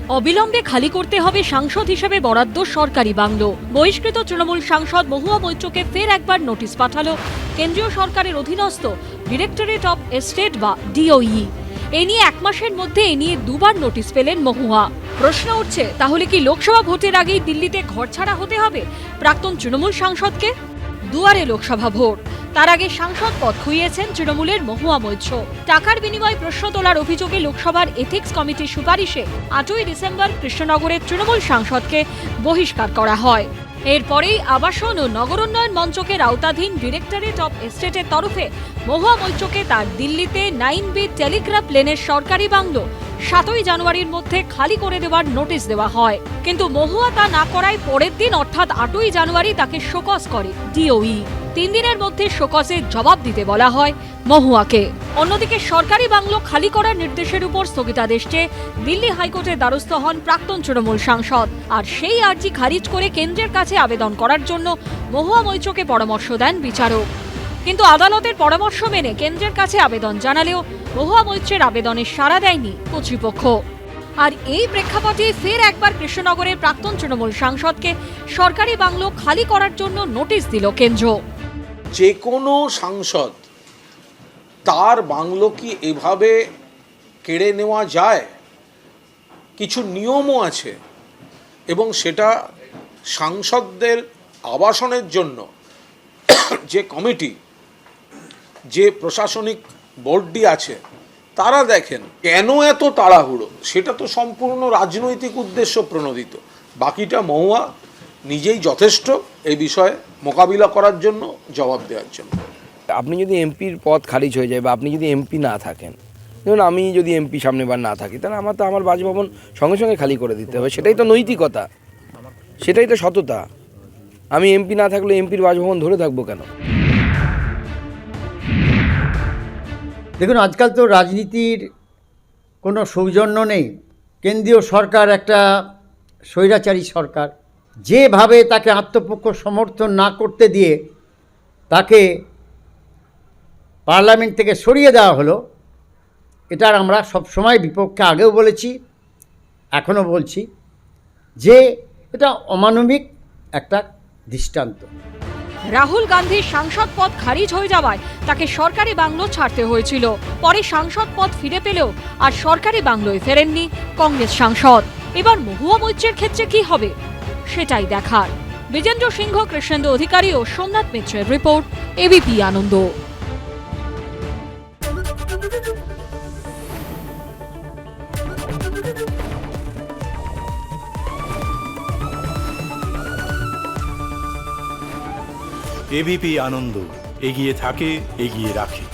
অবিলম্বে খালি করতে হবে সাংসদ হিসেবে বরাদ্দ সরকারি বাংলো। বহিষ্কৃত তৃণমূল সাংসদ মহুয়া মৈত্রকে ফের একবার নোটিশ পাঠালো কেন্দ্রীয় সরকারের অধীনস্থ ডিরেক্টরেট অফ এস্টেট বা ডিওই। এ নিয়ে 1 মাসের মধ্যে দুবার নোটিশ পেলেন মহুয়া। প্রশ্ন উঠছে, তাহলে কি লোকসভা ভোটের আগেই দিল্লিতে ঘরছাড়া হতে হবে প্রাক্তন তৃণমূল সাংসদকে? দুয়ারে লোকসভা ভোট, তার আগে সাংসদ পদ খুইয়েছেন তৃণমূলের মহুয়া মৈত্র। টাকার বিনিময়ে প্রশ্ন তোলার অভিযোগে লোকসভার এথিক্স কমিটির সুপারিশে 8ই ডিসেম্বর কৃষ্ণনগরের তৃণমূল সাংসদকে বহিষ্কার করা হয়। এরপরেই আবাসন ও নগরোন্নয়ন মন্ত্রকের আওতাধীন ডিরেক্টরেট অফ এস্টেটের তরফে মহুয়া মৈত্রকে তার দিল্লিতে 9B টেলিগ্রাফ লেনের সরকারি বাংলো 7ই জানুয়ারির মধ্যে খালি করে দেওয়ার নোটিশ দেওয়া হয়। কিন্তু মহুয়া তা না করায় পরের দিন অর্থাৎ 8ই জানুয়ারি তাকে শোকজ করে ডিওই। 3 দিনের মধ্যে শোকজের জবাব দিতে বলা হয় মহুয়াকে। অন্যদিকে সরকারি বাংলো খালি করার নির্দেশের উপর স্থগিতাদেশ চেয়ে দিল্লি হাইকোর্টের দ্বারস্থ হন প্রাক্তন তৃণমূল সাংসদ। আর সেই আর্জি খারিজ করে কেন্দ্রের কাছে আবেদন করার জন্য মহুয়া মৈত্রকে পরামর্শ দেন বিচারক। কিন্তু আদালতের পরামর্শ মেনে কেন্দ্রের কাছে আবেদন জানালেও মহুয়া মৈত্রের আবেদনে সাড়া দেয়নি কর্তৃপক্ষ। আর এই প্রেক্ষাপটে ফের একবার কৃষ্ণনগরের প্রাক্তন তৃণমূল সাংসদকে সরকারি বাংলো খালি করার জন্য নোটিশ দিল কেন্দ্র। যে কোনো সাংসদ তার বাংলো কি এভাবে কেড়ে নেওয়া যায়? কিছু নিয়মও আছে এবং সেটা সাংসদদের আবাসনের জন্য যে কমিটি, যে প্রশাসনিক বোর্ডটি আছে তারা দেখেন কেন এত তাড়াহুড়ো। সেটা তো সম্পূর্ণ রাজনৈতিক উদ্দেশ্য প্রণোদিত। বাকিটা মহুয়া নিজেই যথেষ্ট এই বিষয়ে মোকাবিলা করার জন্য, জবাব দেওয়ার জন্য। আপনি যদি এমপির পদ খারিজ হয়ে যায় বা আপনি যদি এমপি না থাকেন, যেমন আমি যদি এমপি সামনেবার না থাকি, তাহলে আমার বাসভবন সঙ্গে সঙ্গে খালি করে দিতে হবে। সেটাই তো নৈতিকতা, সেটাই তো সততা। আমি এমপি না থাকলে এমপির বাসভবন ধরে থাকবো কেন? দেখুন, আজকাল তো রাজনীতির কোনো সৌজন্য নেই। কেন্দ্রীয় সরকার একটা স্বৈরাচারী সরকার। যেভাবে তাকে আত্মপক্ষ সমর্থন না করতে দিয়ে তাকে পার্লামেন্ট থেকে সরিয়ে দেওয়া হলো, এটার আমরা সবসময় বিপক্ষে আগেও বলেছি, এখনও বলছি যে এটা অমানবিক একটা দৃষ্টান্ত। রাহুল গান্ধীর সাংসদ পদ খারিজ হয়ে যাওয়ায় তাকে সরকারি বাংলো ছাড়তে হয়েছিল। পরে সাংসদ পদ ফিরে পেলেও আর সরকারি বাংলোয় ফেরেননি কংগ্রেস সাংসদ। এবার মহুয়া মৈত্রের ক্ষেত্রে কি হবে সেটাই দেখার। বিজেন্দ্র সিংহ, কৃষ্ণেন্দু অধিকারী ও সোমনাথ মিত্রের রিপোর্ট, এবিপি আনন্দ। এবিপি আনন্দ, এগিয়ে থাকে, এগিয়ে রাখে।